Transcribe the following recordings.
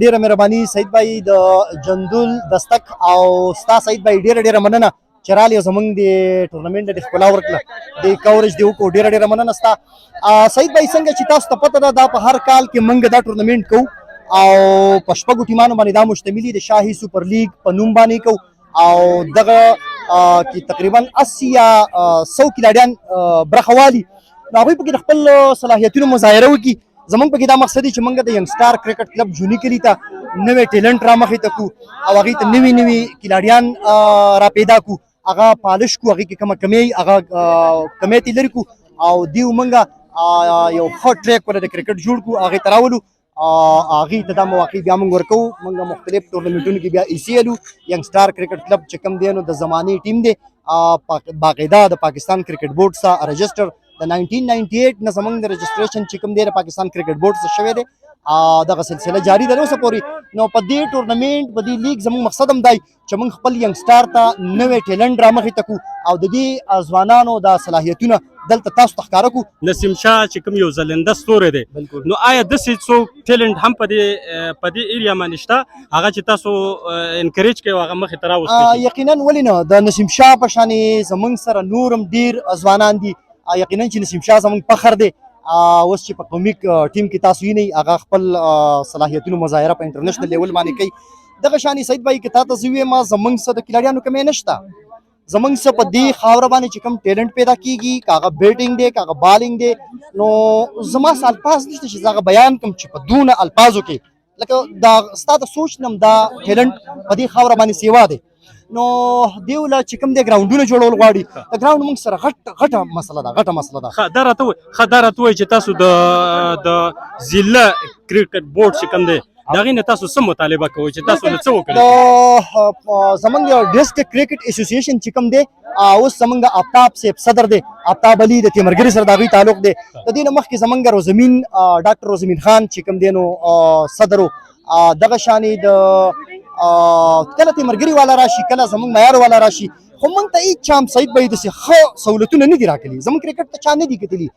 ډیره مهرباني سعید بھائی د جندول دستک او ستا سعید بھائی ډیره مننه چې رالې زمونږ د ټورنمنټ د ښکلا ورکړه د کورج دی وکړو ډیره مننه ستا سعید بھائی څنګه چې تاسو ته پته ده دا په هر کال کې موږ دا ټورنمنټ کوو او په شپږو ټیمانو باندې دا مشتملي د شاهي سوپر لیګ په نوم باندې کوو او دغه کې تقریبا 80 یا 100 کلاډیان برخه والي نو هغوی پکې د خپل صلاحیتونو مظاهره وکړي زمونږ پکې دا مقصد دی چې موږ د ینګسټار کرکټ کلب جونی کلي ته نوی ټیلنټ رامخې ته کړو او هغې ته نوي کلاډیان را پیدا کړو هغه پالش کړو هغې کې کومه کمی هغه کمی ته لرې کړو او دیو موږ یو ښه ټریک ورته د کرکټ جوړ کړو هغې ته راولو هغې ته دا مواقع بیا موږ ورکوو موږ مختلف ټورنمنټونو کې بیا ایسي الو ینګسټار کرکټ کلب چې کوم دی نو د زمانې ټیم دی باقاعده د پاکستان کرکټ بورډ سره رجسټر د 1998 نه زمونږ د رجسټریشن چې کوم دی د پاکستان کرکټ بورډ څخه شوی دی دغه سلسله جاري ده نو اوسه پورې نو په دې ټورنمنټ په دې لیګ زموږ مقصد هم دی چې موږ خپل ینګسټار ته نوی ټیلنټ رامخې ته کړو او د دې ځوانانو دا صلاحیتونه دلته تاسو ته ښکاره کړو نسیم شاه چې کوم یو ځلنده ستوری دی نو آیا داسې څوک ټیلنټ هم په دې ایریا باندې شته هغه چې تاسو انکریج کوئ هغه مخې ته راوستئ یقینا ولې نه د نسیم شاه په شانې زموږ سره نور هم ډېر ځوانان دي یقینا چې نسیم شاه زموږ فخر دی اوس چې په قومي ټیم کې تاسو وینئ هغه خپل صلاحیتونو مظاهره په انټرنیشنل لیول باندې کوي دغه شانې سعید بھائی که تا ته زه ووایم زموږ څه د کلاډیانو کمی نشته زموږ څه په دې خاوره باندې چې کوم ټیلنټ پیدا کیږي که هغه بیټینګ دی که هغه بالینګ دی نو زما څه الفاظ نشته چې زه هغه بیان کړم چې په دونه الفاظو کې لکه دا ستا د سوچ نم دا ټیلنټ په دې خاوره باندې سیوا دی نو دیو له چې کوم دی ګراونډونه جوړول غواړي د ګراونډ موږ سره غټه مسله ده دا راته وایي چې تاسو د ضلع کرکټ بورډ چې کوم دی د هغې نه تاسو څه مطالبه کوئ چې تاسو له څه وکړئ زموږ یو ډسټرکټ کرکټ اسوسییشن چې کوم دی اوس زموږ آفتاب صاحب صدر دی آفتاب علي د تیمرګري سره د هغوی تعلق دی د دې نه مخکې زموږ روزمین ډاکټر روزمین خان چې کوم دی نو صدر و دغه شانې د کله تیمرګري والا راشي کله زموږ معیار والا راشي خو موږ ته هېڅ چا هم سعید بھائی داسې ښه سهولتونه نه دي راکړي زموږ کرکټ ته چا نه دي کتلي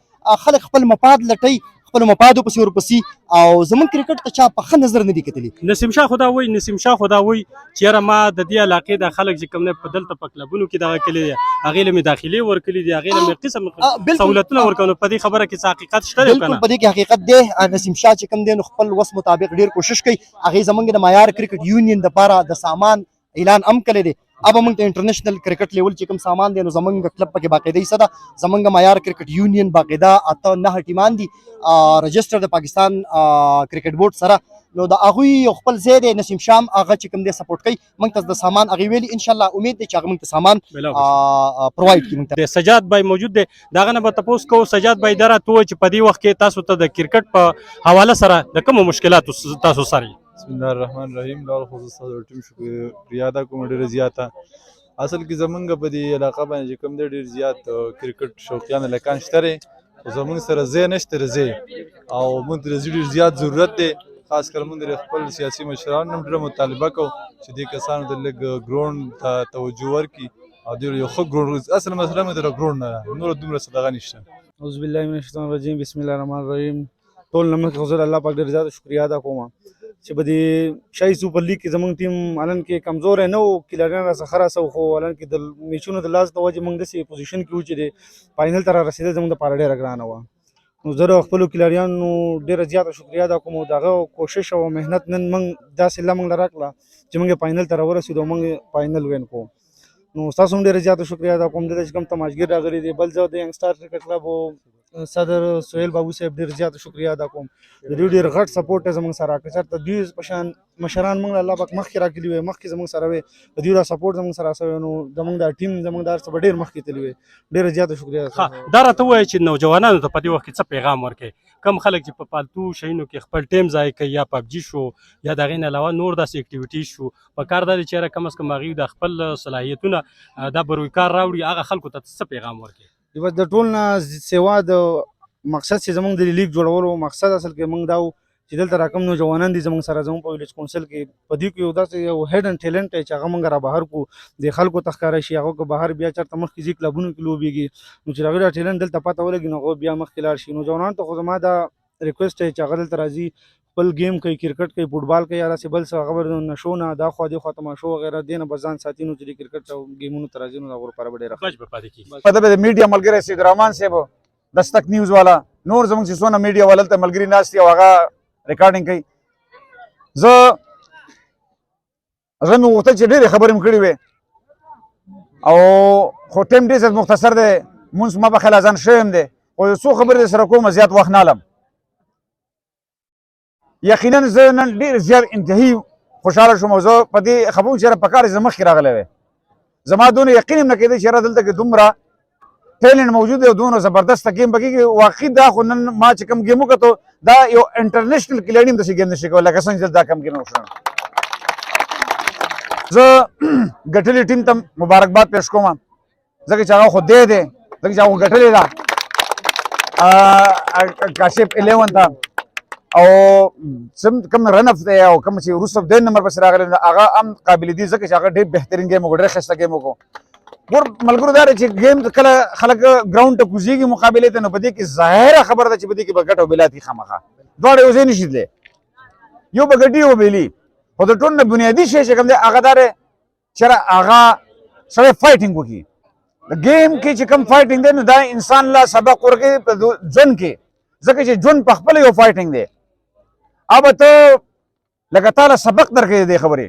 خلک خپل مفاد لټوي خپل مفادو پسې ورپسې او زموږ کرکټ ته چا په ښه نظر نه دي کتلي نسیم شاه خو دا وایي چې یاره ما د دې علاقې د خلک چې کوم دی په دلته په کلبونو کې دغه کلي دی هغې له مې داخلې ورکړي دي هغې له مې قسم سهولتونه ورکوي نو په دې خبره کې څه حقیقت شته دی بالکل په دې کې حقیقت دی نسیم شاه چې کوم دی نو خپل وس مطابق ډېر کوشش کوي هغې زموږ د معیار کرکټ یونین دپاره د سامان اعلان هم کړی دی अब موږ ته انټرنیشنل کرکټ لیول چې کوم سامان دی نو زموږ کلب پکې باقاعده حصه ده زموږ معیار کرکټ یونین باقاعده 8-9 ټیمان دي رجسټر د پاکستان کرکټ بورډ سره نو د هغوی یو خپل ځای دی نسیم شام هغه چې کوم دی سپورټ کوي موږ ته د سامان هغې ویلي انشاءالله امید دی چې هغه موږ ته سامان پرووایډ کړي موږ ته سجاد بھائی موجود دی د هغه نه به تپوس کوو سجاد بھائی دا راته ووایي چې په دې وخت کې تاسو ته د کرکټ په حواله سره د کومو مشکلاتو تاسو سره بسم الله الرحمن الرحیم لاول خصوص د ټیم شکریه ادا کوم ډېره زیاته اصل کې زمونږ په دې علاقه باندې چې کوم دی ډېر زیات کرکټ شوقیان هلکان شته دی خو زمونږ سره ځای نشته دی ځای او موږ ته د ډېر زیات ضرورت دی خاص کر موږ د خپل سیاسي مشرانو هم ډېره مطالبه کوو چې دې کسانو ته لږ ګراونډ ته توجه ورکړي او ډېر یو ښه ګراونډ اصل مسله مې د ګراونډ نه ده نوره دومره څه دغه نشته اعوذ بالله من الشیطان الرجیم بسم الله الرحمن الرحیم ټول نه مخکې حضور الله پاک ډېر زیاته شکریه ادا کوم چې په دې شاهي سوپر لیګ کې زموږ ټیم الان کې کمزوری نه و کلاډیان راڅخه خراسه و خو الان کې د میچونو د لاس د وجې موږ داسې پوزیشن کې وو چې د فاینل ته را رسېدل زموږ دپاره ډېره ګرانه وه نو زه د خپلو کلاډیانو ډېره زیاته شکریه ادا کوم او د هغه کوشش او محنت نن موږ داسې الله موږ له راکړه چې موږ فاینل ته راورسېدو او موږ فاینل وین کوو نو ستاسو هم ډېره زیاته شکریه ادا کوم دلته چې کوم تماشګر راغلي دي بل زه د ینګسټار کرکټ کلب او صدر سهیل بابو صاحب ډېر زیاته شکریه ادا کوم د دوی ډېر غټ سپورټ دی زموږ سره که چېرته دوی په شان مشران موږ له الله پاک مخکې راکړي وی مخکې زموږ سره وی د دوی دا سپورټ زموږ سره شوی نو زموږ دا ټیم زموږ دا هر څه به ډېر مخکې تللی وی ډېره زیاته شکریه دا راته ووایه چې نوجوانانو ته په دې وخت کې څه پیغام ورکوي کم خلک چې په پالتو شیانو کې خپل ټیم ضایع کوي یا پبجي شو یا د هغې نه علاوه نور داسې اکټیویټیز شو په کار دا دی چې یاره کم از کم هغوی د خپل صلاحیتونه دا بروی کار راوړي هغه خلکو ته څه پیغام ورکوي بس د ټول نه سوا د مقصد چې زموږ د لیګ جوړولو مقصد اصل کې موږ دا و چې دلته راکم نوجوانان دي زموږ سره زموږ په ویلیج کونسل کې په دې کې یو داسې یو هیډ اینډ ټیلنټ دی چې هغه موږ را بهر کړو د خلکو ته ښکاره شي هغه که بهر بیا چېرته مخکې ځي کلبونو کې لوبېږي نو چې هغوی دا ټیلنټ دلته پته ولګي نو هغوی بیا مخکې لاړ شي نوجوانانو ته خو زما دا ریکویسټ دی چې هغه دلته راځي خپل گیم کوي، کرکټ کوي، فوټبال کوي، یا داسې بل څه خبر نشو نه دا خوا دې خوا تماشو وغیره دې نه به ځان ساتي نو چې د کرکټ او گیمونو ته راځي نو د هغو لپاره به ډېره ښه بچ به پاتې کېږي. په دغه د میډیا ملګری سید رحمان صاحب دستک نیوز والا نور زموږ چې څونه میډیا والا ته ملګري ناست دي او هغه ریکارډینګ کوي. زه مې غوښتل چې ډېرې خبرې مې کړې وې او خو ټایم ډېر زیات مختصر دی، مونځ ما په خیال اذان شوی هم دی، خو یو څو خبرې سره کوم زیات وخت نه علم. یقینا زه نن ډېر زیات انتهایی خوشحاله شوم او زه په دې خبرو چې یاره پکار زه مخکې راغلی وی. زما دونه یقین هم نه کېده چې یاره دلته کې دومره ټیلنټ موجود دی او دومره زبردسته گیم به کېږي. واقعي دا خو نن ما چې کوم گیم وکتو دا یو انټرنیشنل کلیډي هم داسې گیم نشي کولی لکه څنګه چې دا کم گیم وشو. زه ګټلې ټیم ته مبارکباد پیش کوم ځکه چې هغه خو دی ځکه چې هغه ګټلې ده کاشف 11 ته او کوم رن اف دی او کوم چې وروسته دویم نمبر پسې راغلی هغه هم قابل دي ځکه چې هغه ډېر بهترین ګیم وکړو، ډېر ښایسته ګیم وکړو. ګور ملګرو دا دی چې ګیم کله خلک ګراونډ ته کوزېږي مقابلې ته نو په دې کې ظاهره خبره ده چې په دې کې به ګټه او بېلات وي خامخا، دواړه یو ځای نشي تللی، یو به ګټي یو به بېلي. خو د ټول نه بنیادي شی چې کوم دی هغه دا دی چې هغه سړی فایټینګ وکړي. گیم کې چې کوم فایټینګ دی نو دا انسان له سبق ورکوي په ژوند کې، ځکه چې ژوند په خپله یو فایټینګ دی. अब ته لکه تا له سبق درکوي دې خبرې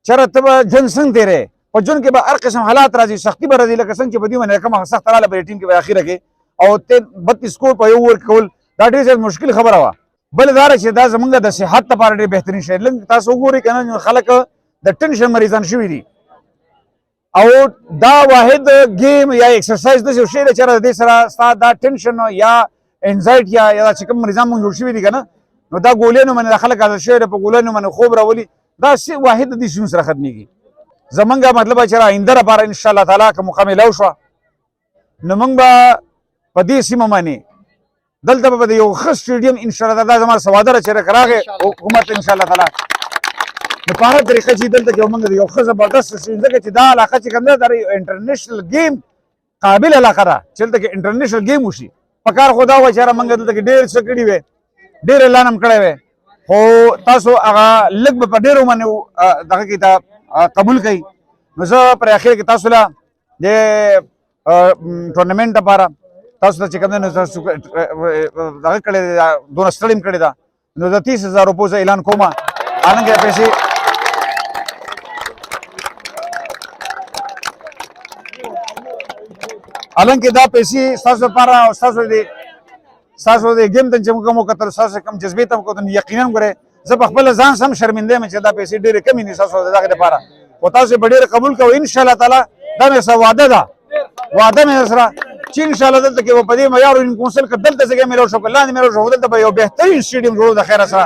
چېرې ته به ژوند څنګه تېرې په ژوند کې به هر قسم حالات راځي، سختي به راځي، لکه څنګه چې په دې باندې کومه سخته راغله په دې ټیم کې به اخره کې او 32 سکور په یو اوور کې کول دا ډېر زیات مشکل خبره وه. بل دا ده چې دا زموږ د صحت لپاره ډېر بهترین شی دی. تاسو وګورئ که نه خلک د ټینشن مریضان شوي دي او دا واحد گیم یا ایکسرسایز داسې یو شی دی چې د دې سره ستا دا ټینشن یا انزایټي یا چې کوم مریضان مونږ جوړ شوي دي که نه نو دا ګولینو باندې د خلک عادت شوی دی، په ګولینو باندې خوب راولي، دا واحد د دې شیانو سره ختمېږي. زمونږ مطلب چې آینده لپاره انشاءالله تعالی که موقع میلاو شوه نو موږ به په دې سیمه باندې دلته به د یو ښه سټېډیم انشاءالله دا زما سوادر چې راغی حکومت انشاءالله تعالی نو په هره طریقه چې دلته کې موږ یو ښه زبردست ځکه چې دا علاقه چې کوم دی دا انټرنیشنل گیم قابل علاقه ده چې دلته کې انټرنیشنل گیم وشي. په کار خو دا وه چې یاره موږ دلته کې ډېر څه کړي وی، ډېر اعلان هم کړی وی، خو تاسو هغه لږ به په ډېرو باندې دغه کې ته قبول کوئ. نو زه پر اخر کې تاسو له د ټورنمنټ لپاره تاسو ته چې کوم دی نو تاسو دغه کړی دی دونه ستړې هم کړې ده نو د 30,000 روپو زه اعلان کوم. حالانکه پیسې حالانکه دا پیسې ستاسو لپاره او ستاسو د ګیم ته چې موږ وکتل ستاسو کوم جذبې ته وکتل یقینا ګورئ زه په خپله ځان سم شرمنده یم چې دا پیسې ډېرې کمې دي ستاسو د دغې لپاره، خو تاسو به ډېرې قبول کوئ انشاءالله تعالی. دا مې سره وعده ده، وعده مې سره چې انشاءالله دلته کې به په دې معیار کونسل که دلته ځای میلاو شو که لاندې میلاو شو دلته به یو بهترین سټېډیم جوړو د خیره سره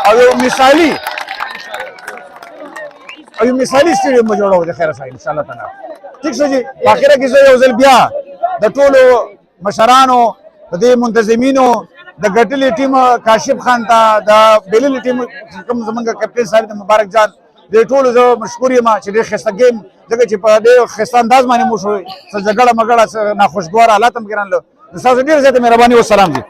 او یو مثالي سټېډیم به جوړو د خیره سره انشاءالله تعالی. ټیک شو جي. په اخره کې زه یو ځل بیا د ټولو مشرانو د دې منتظمینو د ګټلې ټیم کاشف خان ته د بېللې ټیم کوم زمونږ کپټن صاحب د مبارک جان دې ټولو زه مشکور یم چې ډېر ښایسته ګیم ځکه چې په ډېر ښایسته انداز باندې مو شو څه جګړه مګړه څه ناخوشګواره حالات هم کې رانله. ستاسو ډېره زیاته مهرباني والسلام دي.